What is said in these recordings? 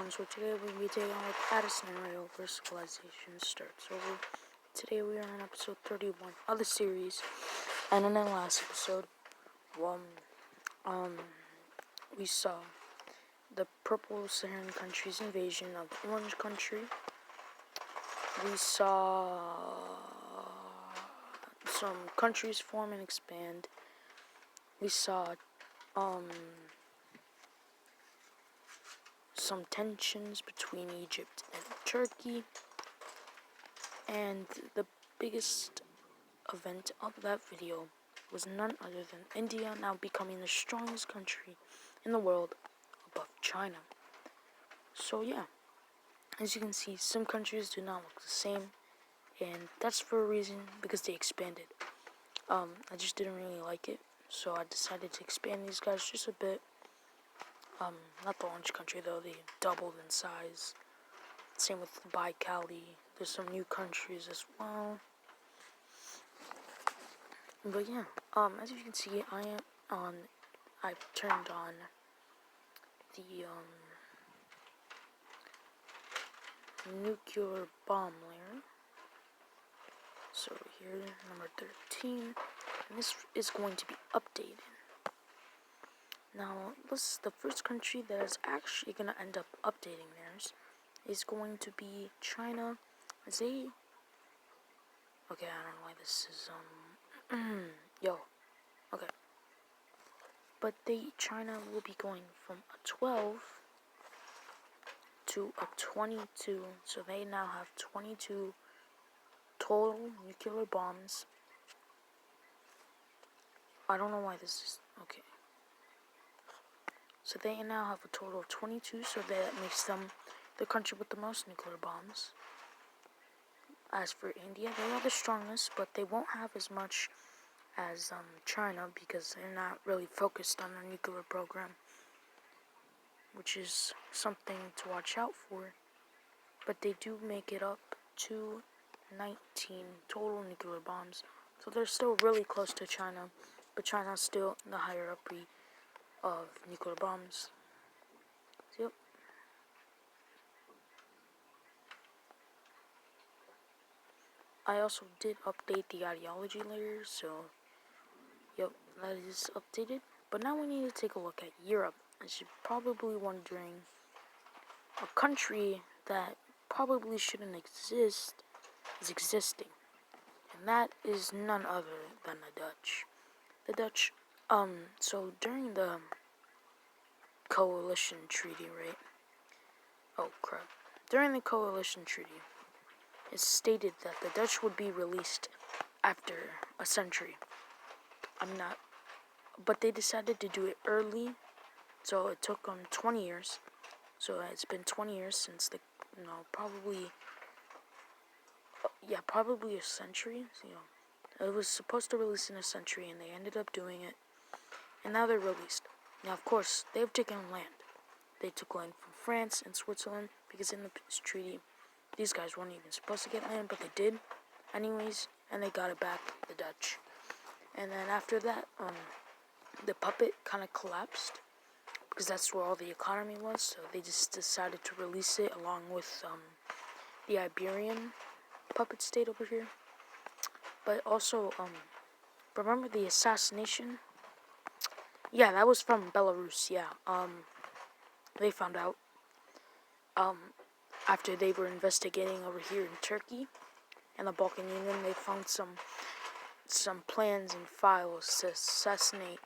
everyone, so today we'll be taking a look at a scenario where civilization starts over. Today we are on episode 31 of the series, and in the last episode, we saw the purple Saharan country's invasion of the orange country. We saw some countries form and expand. We saw, some tensions between Egypt and Turkey, and the biggest event of that video was none other than India now becoming the strongest country in the world above China. So yeah, as you can see, some countries do not look the same, and that's for a reason, because they expanded. I just didn't really like it, so I decided to expand these guys just a bit. Not the orange country though, they doubled in size. Same with Baikali. There's some new countries as well. But yeah, as you can see, I've turned on the, nuclear bomb layer. So here, number 13, and this is going to be updated. Now, this the first country that is actually going to end up updating theirs is going to be China. Okay, I don't know why this is, okay. But China will be going from a 12 to a 22, so they now have 22 total nuclear bombs. I don't know why this is, okay. So they now have a total of 22, so that makes them the country with the most nuclear bombs. As for India, they are the strongest, but they won't have as much as China, because they're not really focused on their nuclear program, which is something to watch out for. But they do make it up to 19 total nuclear bombs, so they're still really close to China, but China's still in the hierarchy of nuclear bombs. Yep. I also did update the ideology layer, so yep, that is updated. But now we need to take a look at Europe. As you're probably wondering, a country that probably shouldn't exist is existing, and that is none other than the Dutch. The Dutch, so during the coalition treaty, right? Oh crap. During the coalition treaty, it stated that the Dutch would be released after a century. But they decided to do it early, so it took 20 years. So it's been 20 years since probably a century. It was supposed to release in a century, and they ended up doing it, and now they're released. Now, of course, they've taken land. They took land from France and Switzerland, because in the peace treaty, these guys weren't even supposed to get land, but they did anyways, and they got it back, the Dutch. And then after that, the puppet kind of collapsed, because that's where all the economy was, so they just decided to release it along with the Iberian puppet state over here. But also, remember the assassination? Yeah, that was from Belarus, yeah. They found out, after they were investigating over here in Turkey and the Balkan Union, they found some plans and files to assassinate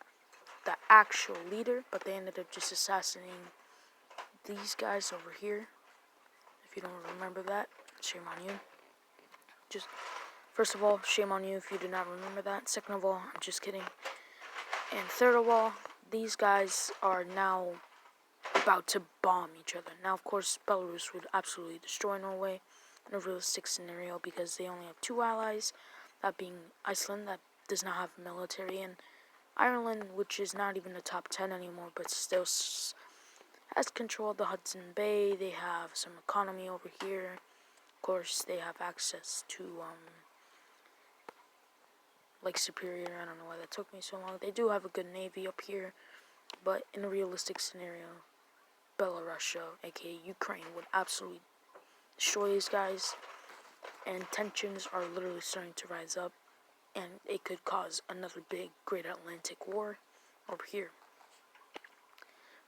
the actual leader, but they ended up just assassinating these guys over here. If you don't remember that, shame on you. First of all, shame on you if you do not remember that. Second of all, I'm just kidding. And third of all, these guys are now about to bomb each other. Now, of course, Belarus would absolutely destroy Norway in a realistic scenario, because they only have 2 allies, that being Iceland, that does not have military, and Ireland, which is not even the top 10 anymore, but still has control of the Hudson Bay. They have some economy over here. Of course, they have access to Lake Superior. I don't know why that took me so long. They do have a good navy up here, but in a realistic scenario, Belarusia, aka Ukraine, would absolutely destroy these guys, and tensions are literally starting to rise up, and it could cause another big Great Atlantic War over here.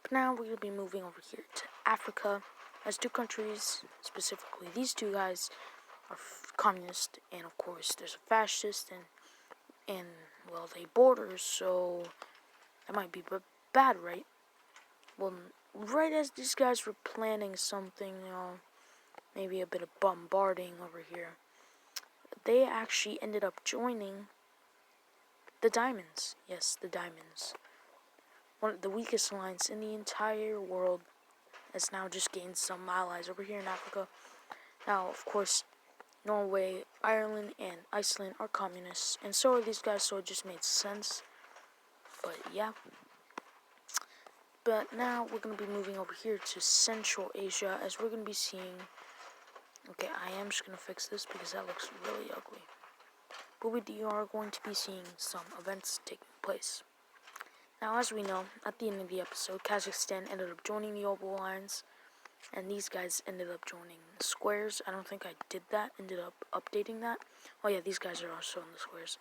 But now we're going to be moving over here to Africa, as two countries, specifically these two guys, are communist, and of course there's a fascist, and well, they border, so that might be bad, right? Well, right as these guys were planning something, maybe a bit of bombarding over here, they actually ended up joining the Diamonds. Yes, the Diamonds. One of the weakest alliance in the entire world has now just gained some allies over here in Africa. Now, of course, Norway, Ireland, and Iceland are communists, and so are these guys, so it just made sense. But yeah. But now we're going to be moving over here to Central Asia, as we're going to be seeing... Okay, I am just going to fix this because that looks really ugly. But we are going to be seeing some events taking place. Now, as we know, at the end of the episode, Kazakhstan ended up joining the Opal Alliance, and these guys ended up joining the Squares. I don't think I did that, ended up updating that. Oh yeah, these guys are also in the Squares.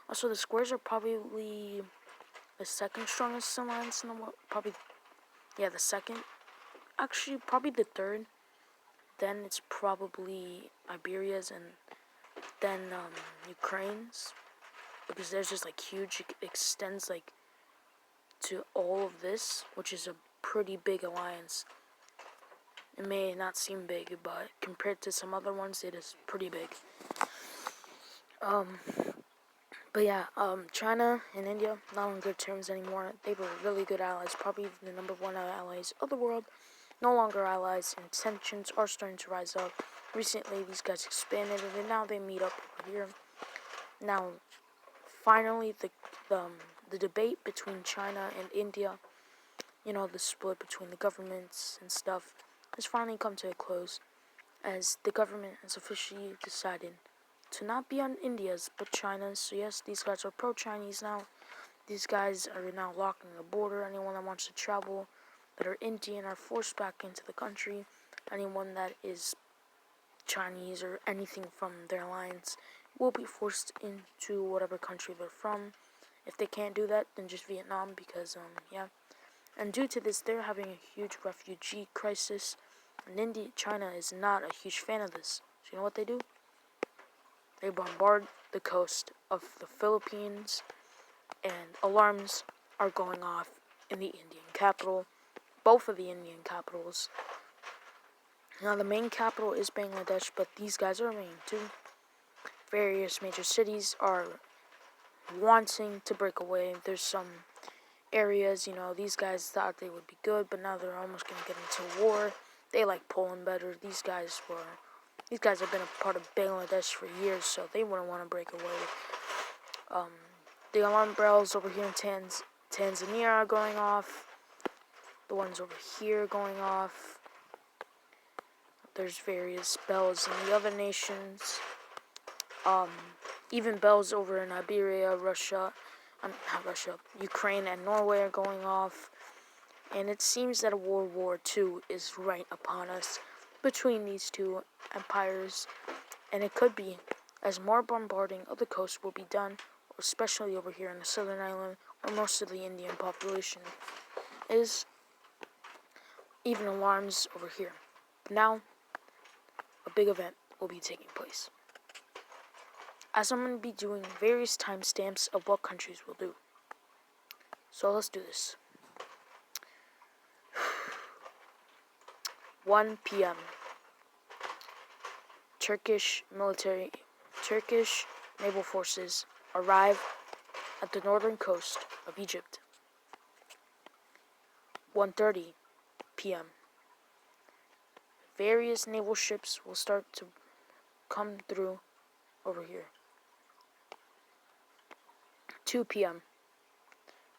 Also, the Squares are probably the second strongest alliance in the world. Probably, yeah, the second. Actually, probably the third. Then it's probably Iberia's, and then Ukraine's. Because there's just like huge, it extends like to all of this, which is a pretty big alliance. It may not seem big, but compared to some other ones, it is pretty big. But yeah, China and India, not on good terms anymore. They were really good allies, probably the number one allies of the world. No longer allies, and tensions are starting to rise up. Recently, these guys expanded, and now they meet up over here. Now, finally, the debate between China and India, the split between the governments and stuff, has finally come to a close, as the government has officially decided to not be on India's, but China's. So yes, these guys are pro-Chinese now. These guys are now locking the border. Anyone that wants to travel that are Indian are forced back into the country. Anyone that is Chinese or anything from their alliance will be forced into whatever country they're from. If they can't do that, then just Vietnam, because, yeah. And due to this, they're having a huge refugee crisis, and China is not a huge fan of this. So you know what they do? They bombard the coast of the Philippines, and alarms are going off in the Indian capital, both of the Indian capitals. Now, the main capital is Bangladesh, but these guys are main too. Various major cities are wanting to break away. There's some areas, these guys thought they would be good, but now they're almost going to get into war. They like Poland better. These guys have been a part of Bangladesh for years, so they wouldn't want to break away. The alarm bells over here in Tanzania are going off. The ones over here are going off. There's various bells in the other nations. Even bells over in Iberia, Ukraine and Norway are going off. And it seems that a World War II is right upon us between these two empires. And it could be, as more bombarding of the coast will be done, especially over here in the southern island, where most of the Indian population is. Even alarms over here. Now, a big event will be taking place, as I'm going to be doing various timestamps of what countries will do. So let's do this. 1 p.m. Turkish naval forces arrive at the northern coast of Egypt. 1:30 p.m. Various naval ships will start to come through over here. 2 p.m.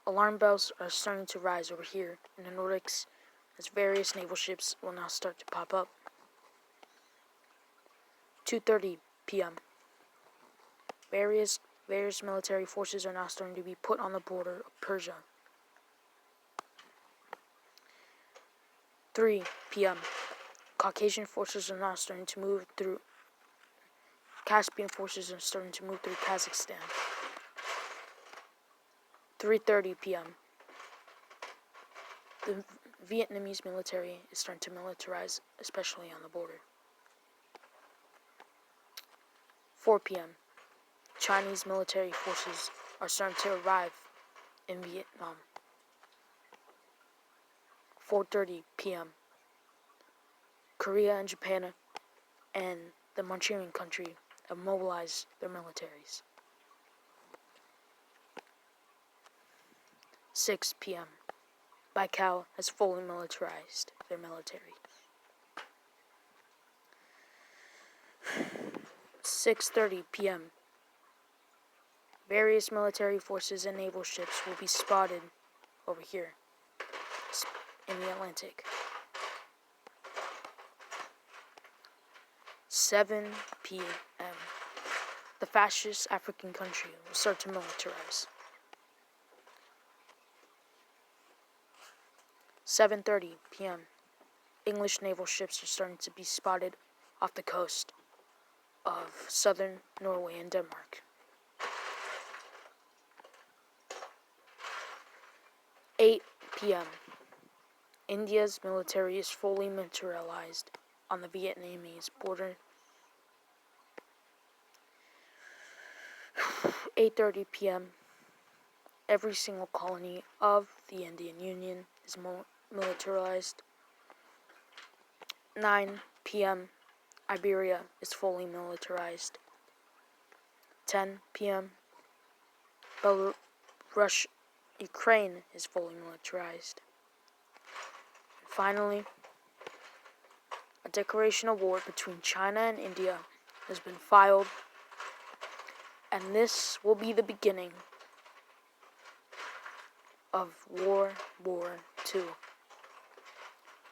Alarm bells are starting to rise over here in the Nordics, as various naval ships will now start to pop up. 2:30 p.m. Various military forces are now starting to be put on the border of Persia. 3 p.m. Caucasian forces are now starting to move through. Caspian forces are starting to move through Kazakhstan. 3:30 p.m. The Vietnamese military is starting to militarize, especially on the border. 4 p.m. Chinese military forces are starting to arrive in Vietnam. 4:30 p.m. Korea and Japan and the Manchurian country have mobilized their militaries. 6 p.m. Baikal has fully militarized their military. 6:30 p.m. Various military forces and naval ships will be spotted over here in the Atlantic. 7 p.m. The fascist African country will start to militarize. 7:30 p.m. English naval ships are starting to be spotted off the coast of southern Norway and Denmark. 8 p.m. India's military is fully militarized on the Vietnamese border. 8:30 p.m. Every single colony of the Indian Union is militarized. 9 p.m. Iberia is fully militarized. 10 p.m. Ukraine is fully militarized. Finally, a declaration of war between China and India has been filed, and this will be the beginning of World War II.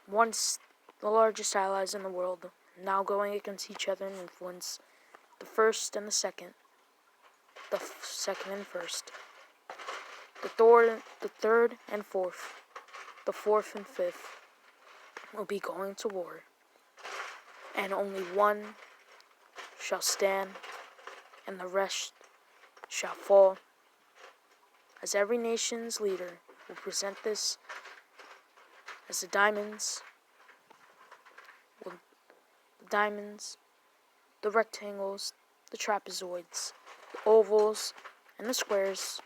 Once the largest allies in the world, now going against each other in influence, the first and the second, the second and first, the third and fourth, the fourth and fifth will be going to war, and only one shall stand, and the rest shall fall, as every nation's leader will present this as the diamonds, the rectangles, the trapezoids, the ovals, and the squares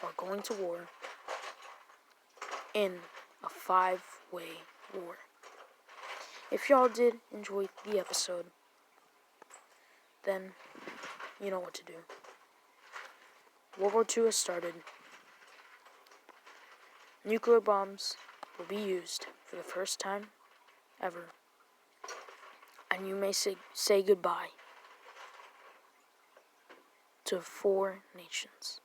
are going to war in a 5-way war. If y'all did enjoy the episode, then you know what to do. World War II has started. Nuclear bombs will be used for the first time ever. And you may say goodbye to 4 nations.